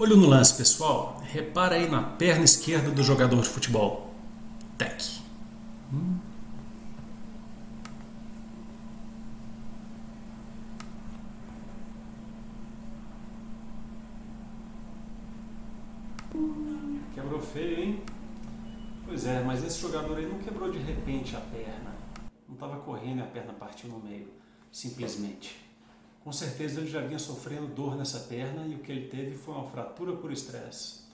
Olho no lance, pessoal. Repara aí na perna esquerda do jogador de futebol. Tec. Quebrou feio, hein? Pois é, mas esse jogador aí não quebrou de repente a perna. Não estava correndo e a perna partiu no meio, simplesmente. Com certeza ele já vinha sofrendo dor nessa perna e o que ele teve foi uma fratura por estresse.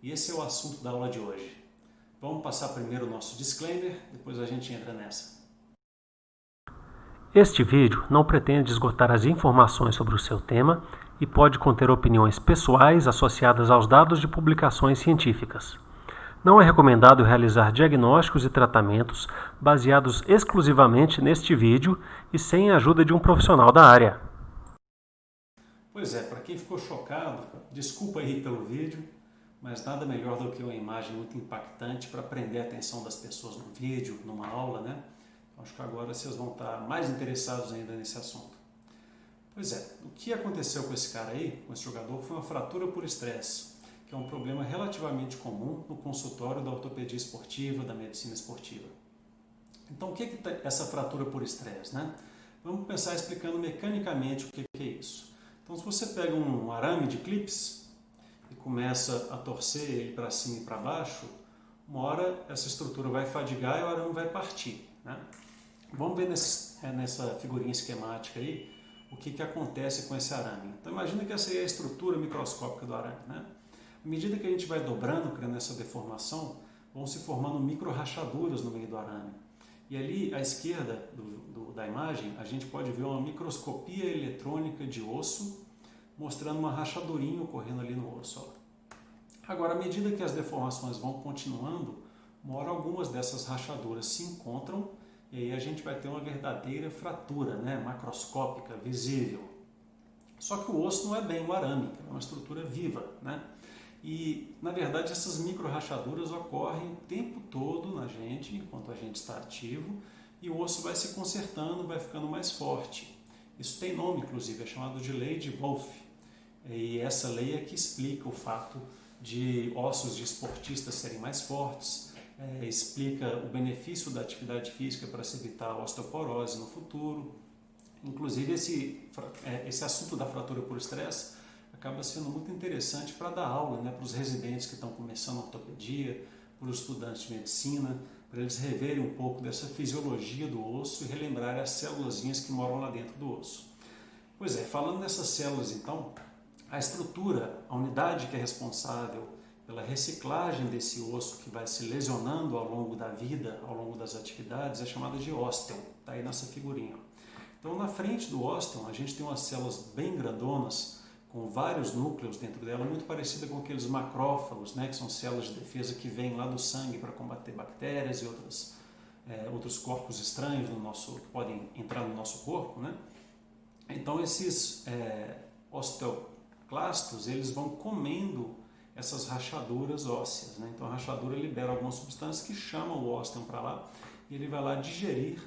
E esse é o assunto da aula de hoje. Vamos passar primeiro o nosso disclaimer, depois a gente entra nessa. Este vídeo não pretende esgotar as informações sobre o seu tema e pode conter opiniões pessoais associadas aos dados de publicações científicas. Não é recomendado realizar diagnósticos e tratamentos baseados exclusivamente neste vídeo e sem a ajuda de um profissional da área. Pois é, para quem ficou chocado, desculpa aí pelo vídeo, mas nada melhor do que uma imagem muito impactante para prender a atenção das pessoas num vídeo, numa aula, né? Acho que agora vocês vão estar mais interessados ainda nesse assunto. Pois é, o que aconteceu com esse cara aí, com esse jogador, foi uma fratura por estresse, que é um problema relativamente comum no consultório da ortopedia esportiva, da medicina esportiva. Então, o que é essa fratura por estresse, né? Vamos começar explicando mecanicamente o que é isso. Então, se você pega um arame de clips e começa a torcer ele para cima e para baixo, uma hora essa estrutura vai fadigar e o arame vai partir, né? Vamos ver nessa figurinha esquemática aí o que acontece com esse arame. Então imagina que essa aí é a estrutura microscópica do arame, né? À medida que a gente vai dobrando, criando essa deformação, vão se formando micro-rachaduras no meio do arame. E ali à esquerda da imagem a gente pode ver uma microscopia eletrônica de osso mostrando uma rachadurinha ocorrendo ali no osso. Ó. Agora, à medida que as deformações vão continuando, uma hora algumas dessas rachaduras se encontram e aí a gente vai ter uma verdadeira fratura, né, macroscópica, visível. Só que o osso não é bem o arame, é uma estrutura viva, né? E, na verdade, essas micro-rachaduras ocorrem o tempo todo na gente, enquanto a gente está ativo, e o osso vai se consertando, vai ficando mais forte. Isso tem nome, inclusive, é chamado de lei de Wolff. E essa lei é que explica o fato de ossos de esportistas serem mais fortes, explica o benefício da atividade física para se evitar a osteoporose no futuro. Inclusive, esse assunto da fratura por estresse acaba sendo muito interessante para dar aula, né, para os residentes que estão começando a ortopedia, para os estudantes de medicina, para eles reverem um pouco dessa fisiologia do osso e relembrarem as célulazinhas que moram lá dentro do osso. Pois é, falando dessas células então, a estrutura, a unidade que é responsável pela reciclagem desse osso que vai se lesionando ao longo da vida, ao longo das atividades, é chamada de ósteo, está aí nessa figurinha. Então, na frente do ósteo, a gente tem umas células bem grandonas, com vários núcleos dentro dela, muito parecida com aqueles macrófagos, né, que são células de defesa que vêm lá do sangue para combater bactérias e outros corpos estranhos que podem entrar no nosso corpo, né? Então, esses osteoclastos, eles vão comendo essas rachaduras ósseas, né? Então a rachadura libera algumas substâncias que chamam o ósteo para lá e ele vai lá digerir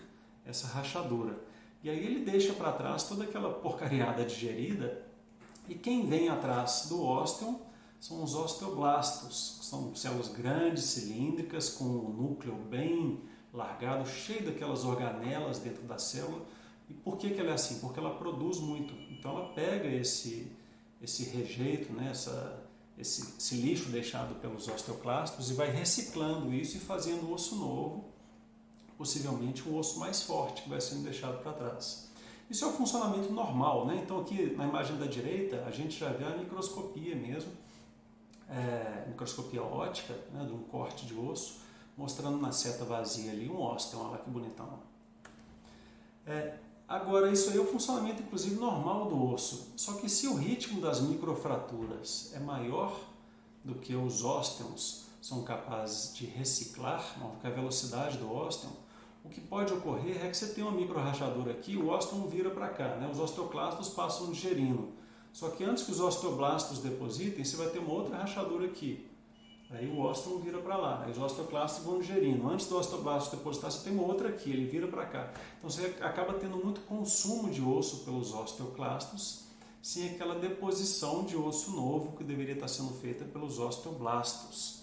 essa rachadura. E aí ele deixa para trás toda aquela porcariada digerida e quem vem atrás do ósteo são os osteoblastos, que são células grandes, cilíndricas, com um núcleo bem largado, cheio daquelas organelas dentro da célula. E por que ela é assim? Porque ela produz muito. Então ela pega esse rejeito, né, esse lixo deixado pelos osteoclastos e vai reciclando isso e fazendo osso novo, possivelmente um osso mais forte que vai sendo deixado para trás. Isso é o funcionamento normal, né? Então aqui na imagem da direita a gente já vê a microscopia mesmo, microscopia óptica, né, de um corte de osso, mostrando na seta vazia ali um ósteo, olha lá que bonitão. Agora, isso aí é o funcionamento, inclusive, normal do osso. Só que se o ritmo das microfraturas é maior do que os ósteos são capazes de reciclar, que a velocidade do ósteo, o que pode ocorrer é que você tem uma microrrachadura aqui, o ósteo vira para cá, né? Os osteoclastos passam digerindo. Só que antes que os osteoblastos depositem, você vai ter uma outra rachadura aqui. Aí o ósteo vira para lá, aí os osteoclastos vão digerindo. Antes do osteoblasto depositar, você tem uma outra aqui, ele vira para cá. Então você acaba tendo muito consumo de osso pelos osteoclastos sem aquela deposição de osso novo que deveria estar sendo feita pelos osteoblastos.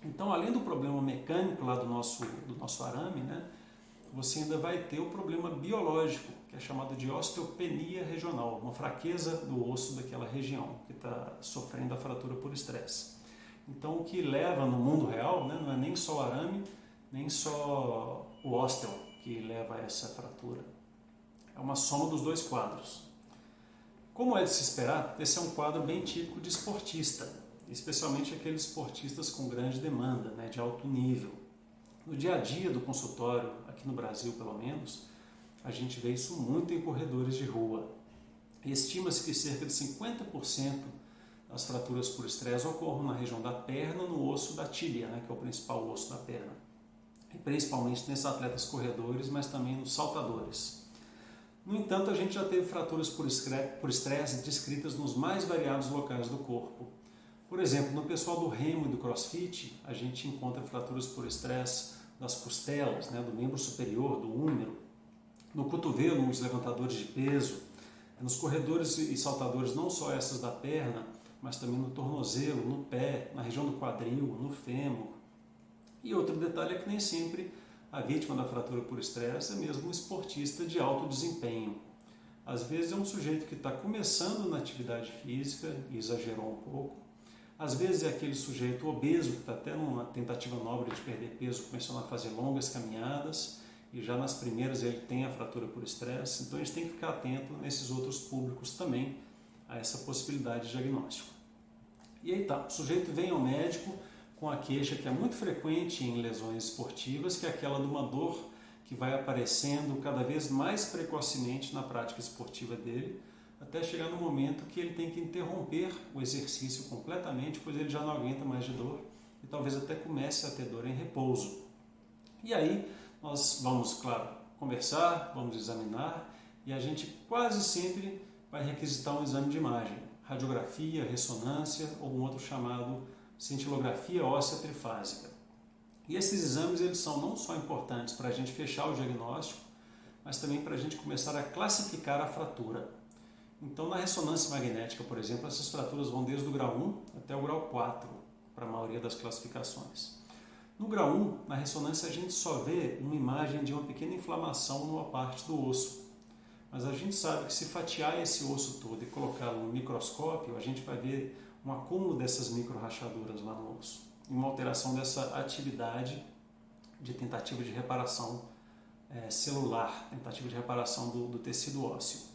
Então, além do problema mecânico lá do nosso arame, né, você ainda vai ter o problema biológico, que é chamado de osteopenia regional, uma fraqueza do osso daquela região que está sofrendo a fratura por estresse. Então, o que leva no mundo real, né, não é nem só o arame, nem só o ósteo que leva a essa fratura. É uma soma dos dois quadros. Como é de se esperar, esse é um quadro bem típico de esportista, especialmente aqueles esportistas com grande demanda, né, de alto nível. No dia a dia do consultório, aqui no Brasil pelo menos, a gente vê isso muito em corredores de rua. Estima-se que cerca de 50% das fraturas por estresse ocorram na região da perna, no osso da tíbia, né, que é o principal osso da perna. E principalmente nesses atletas corredores, mas também nos saltadores. No entanto, a gente já teve fraturas por estresse descritas nos mais variados locais do corpo. Por exemplo, no pessoal do remo e do crossfit, a gente encontra fraturas por estresse das costelas, né, do membro superior, do úmero, no cotovelo, nos levantadores de peso, nos corredores e saltadores, não só essas da perna, mas também no tornozelo, no pé, na região do quadril, no fêmur. E outro detalhe é que nem sempre a vítima da fratura por estresse é mesmo um esportista de alto desempenho. Às vezes é um sujeito que está começando na atividade física e exagerou um pouco. Às vezes é aquele sujeito obeso que está até numa tentativa nobre de perder peso, começando a fazer longas caminhadas e já nas primeiras ele tem a fratura por estresse. Então a gente tem que ficar atento nesses outros públicos também a essa possibilidade de diagnóstico. E aí tá, o sujeito vem ao médico com a queixa que é muito frequente em lesões esportivas, que é aquela de uma dor que vai aparecendo cada vez mais precocemente na prática esportiva dele, até chegar no momento que ele tem que interromper o exercício completamente, pois ele já não aguenta mais de dor e talvez até comece a ter dor em repouso. E aí nós vamos, claro, conversar, vamos examinar e a gente quase sempre vai requisitar um exame de imagem, radiografia, ressonância ou um outro chamado cintilografia óssea trifásica. E esses exames eles são não só importantes para a gente fechar o diagnóstico, mas também para a gente começar a classificar a fratura. Então, na ressonância magnética, por exemplo, essas fraturas vão desde o grau 1 até o grau 4, para a maioria das classificações. No grau 1, na ressonância, a gente só vê uma imagem de uma pequena inflamação numa parte do osso. Mas a gente sabe que se fatiar esse osso todo e colocá-lo no microscópio, a gente vai ver um acúmulo dessas micro-rachaduras lá no osso e uma alteração dessa atividade de tentativa de reparação celular, tentativa de reparação do tecido ósseo.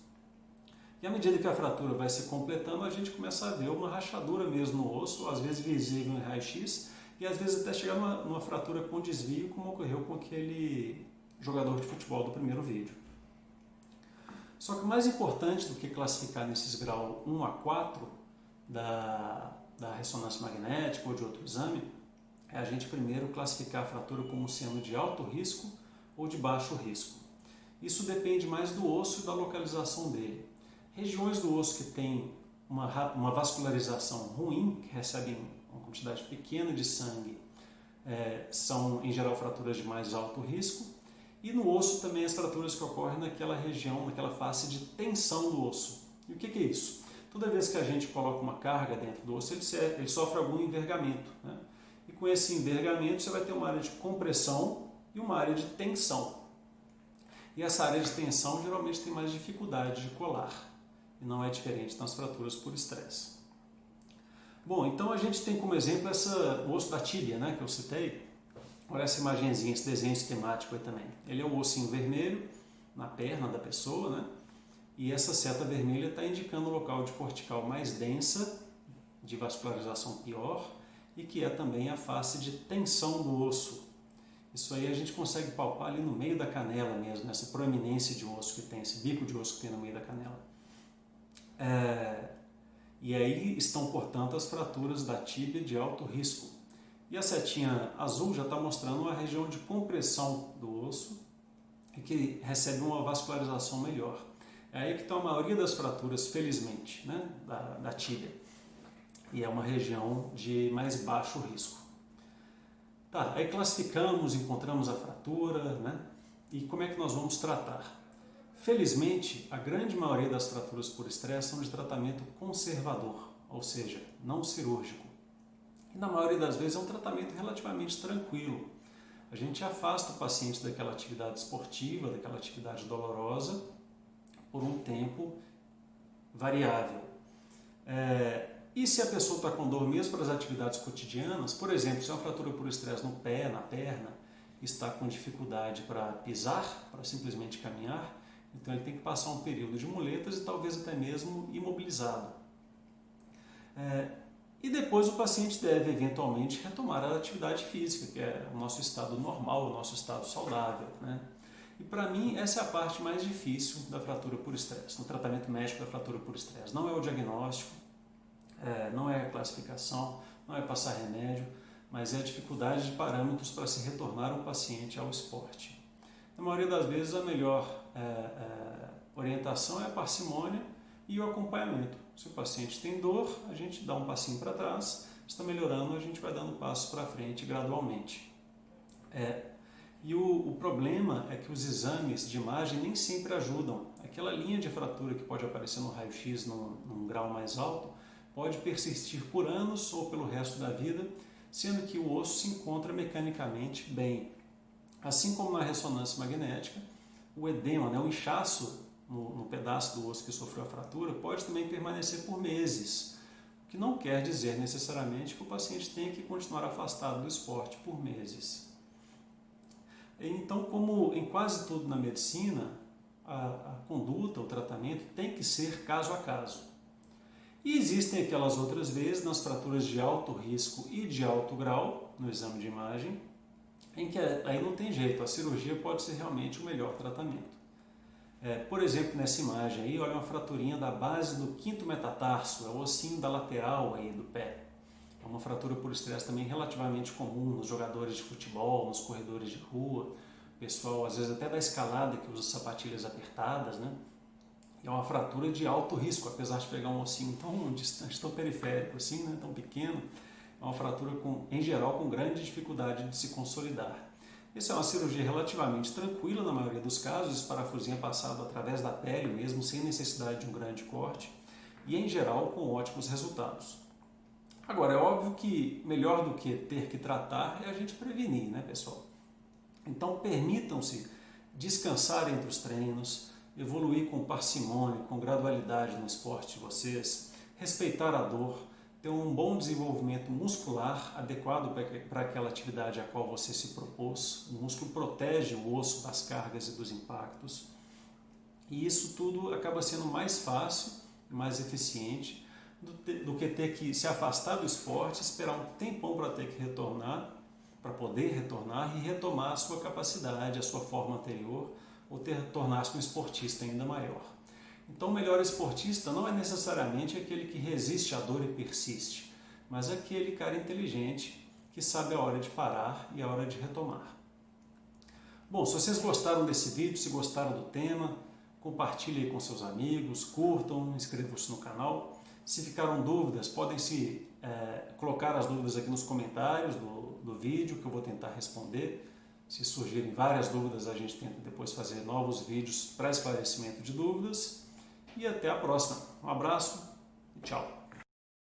E à medida que a fratura vai se completando, a gente começa a ver uma rachadura mesmo no osso, às vezes visível em raio-x, e às vezes até chegar numa fratura com desvio, como ocorreu com aquele jogador de futebol do primeiro vídeo. Só que o mais importante do que classificar nesses graus 1 a 4 da ressonância magnética ou de outro exame é a gente primeiro classificar a fratura como sendo de alto risco ou de baixo risco. Isso depende mais do osso e da localização dele. Regiões do osso que têm uma vascularização ruim, que recebem uma quantidade pequena de sangue, são em geral fraturas de mais alto risco. E no osso também as fraturas que ocorrem naquela região, naquela face de tensão do osso. E o que é isso? Toda vez que a gente coloca uma carga dentro do osso, ele sofre algum envergamento, né? E com esse envergamento você vai ter uma área de compressão e uma área de tensão. E essa área de tensão geralmente tem mais dificuldade de colar. E não é diferente nas fraturas por estresse. Bom, então a gente tem como exemplo o osso da tíbia, né, que eu citei. Olha essa imagenzinha, esse desenho esquemático aí também. Ele é um ossinho vermelho na perna da pessoa, né? E essa seta vermelha está indicando o local de cortical mais densa, de vascularização pior, e que é também a face de tensão do osso. Isso aí a gente consegue palpar ali no meio da canela mesmo, nessa proeminência de osso que tem, esse bico de osso que tem no meio da canela. E aí estão, portanto, as fraturas da tíbia de alto risco. E a setinha azul já está mostrando uma região de compressão do osso e que recebe uma vascularização melhor. É aí que está a maioria das fraturas, felizmente, né, da tíbia. E é uma região de mais baixo risco. Tá, aí classificamos, encontramos a fratura, né, e como é que nós vamos tratar? Felizmente, a grande maioria das fraturas por estresse são de tratamento conservador, ou seja, não cirúrgico. E na maioria das vezes é um tratamento relativamente tranquilo. A gente afasta o paciente daquela atividade esportiva, daquela atividade dolorosa, por um tempo variável. E se a pessoa está com dor mesmo para as atividades cotidianas, por exemplo, se é uma fratura por estresse no pé, na perna, está com dificuldade para pisar, para simplesmente caminhar, então ele tem que passar um período de muletas e talvez até mesmo imobilizado. E depois o paciente deve eventualmente retomar a atividade física, que é o nosso estado normal, o nosso estado saudável, né? E para mim essa é a parte mais difícil da fratura por estresse, no tratamento médico da fratura por estresse. Não é o diagnóstico, não é a classificação, não é passar remédio, mas é a dificuldade de parâmetros para se retornar um paciente ao esporte. Na maioria das vezes a melhor orientação é a parcimônia e o acompanhamento. Se o paciente tem dor, a gente dá um passinho para trás, está melhorando, a gente vai dando passos para frente gradualmente. E o problema é que os exames de imagem nem sempre ajudam. Aquela linha de fratura que pode aparecer no raio-x num grau mais alto pode persistir por anos ou pelo resto da vida, sendo que o osso se encontra mecanicamente bem. Assim como na ressonância magnética, o edema, o inchaço no pedaço do osso que sofreu a fratura pode também permanecer por meses, o que não quer dizer necessariamente que o paciente tenha que continuar afastado do esporte por meses. Então, como em quase tudo na medicina, a conduta, o tratamento tem que ser caso a caso. E existem aquelas outras vezes, nas fraturas de alto risco e de alto grau, no exame de imagem, em que aí não tem jeito, a cirurgia pode ser realmente o melhor tratamento. Por exemplo, nessa imagem aí, olha uma fraturinha da base do quinto metatarso, é o ossinho da lateral aí do pé. É uma fratura por estresse também relativamente comum nos jogadores de futebol, nos corredores de rua, pessoal às vezes até da escalada que usa sapatilhas apertadas, né? É uma fratura de alto risco, apesar de pegar um ossinho tão distante, tão periférico assim, né? Tão pequeno, é uma fratura em geral com grande dificuldade de se consolidar. Essa é uma cirurgia relativamente tranquila na maioria dos casos, esse parafusinho é passado através da pele mesmo, sem necessidade de um grande corte, e em geral com ótimos resultados. Agora, é óbvio que melhor do que ter que tratar é a gente prevenir, né, pessoal? Então, permitam-se descansar entre os treinos, evoluir com parcimônia, com gradualidade no esporte de vocês, respeitar a dor, ter um bom desenvolvimento muscular adequado para aquela atividade a qual você se propôs. O músculo protege o osso das cargas e dos impactos. E isso tudo acaba sendo mais fácil e mais eficiente do que ter que se afastar do esporte, esperar um tempão para ter que retornar, para poder retornar e retomar a sua capacidade, a sua forma anterior, ou tornar-se um esportista ainda maior. Então, o melhor esportista não é necessariamente aquele que resiste à dor e persiste, mas aquele cara inteligente que sabe a hora de parar e a hora de retomar. Bom, se vocês gostaram desse vídeo, se gostaram do tema, compartilhem com seus amigos, curtam, inscrevam-se no canal. Se ficaram dúvidas, podem colocar as dúvidas aqui nos comentários do vídeo, que eu vou tentar responder. Se surgirem várias dúvidas, a gente tenta depois fazer novos vídeos para esclarecimento de dúvidas. E até a próxima. Um abraço e tchau.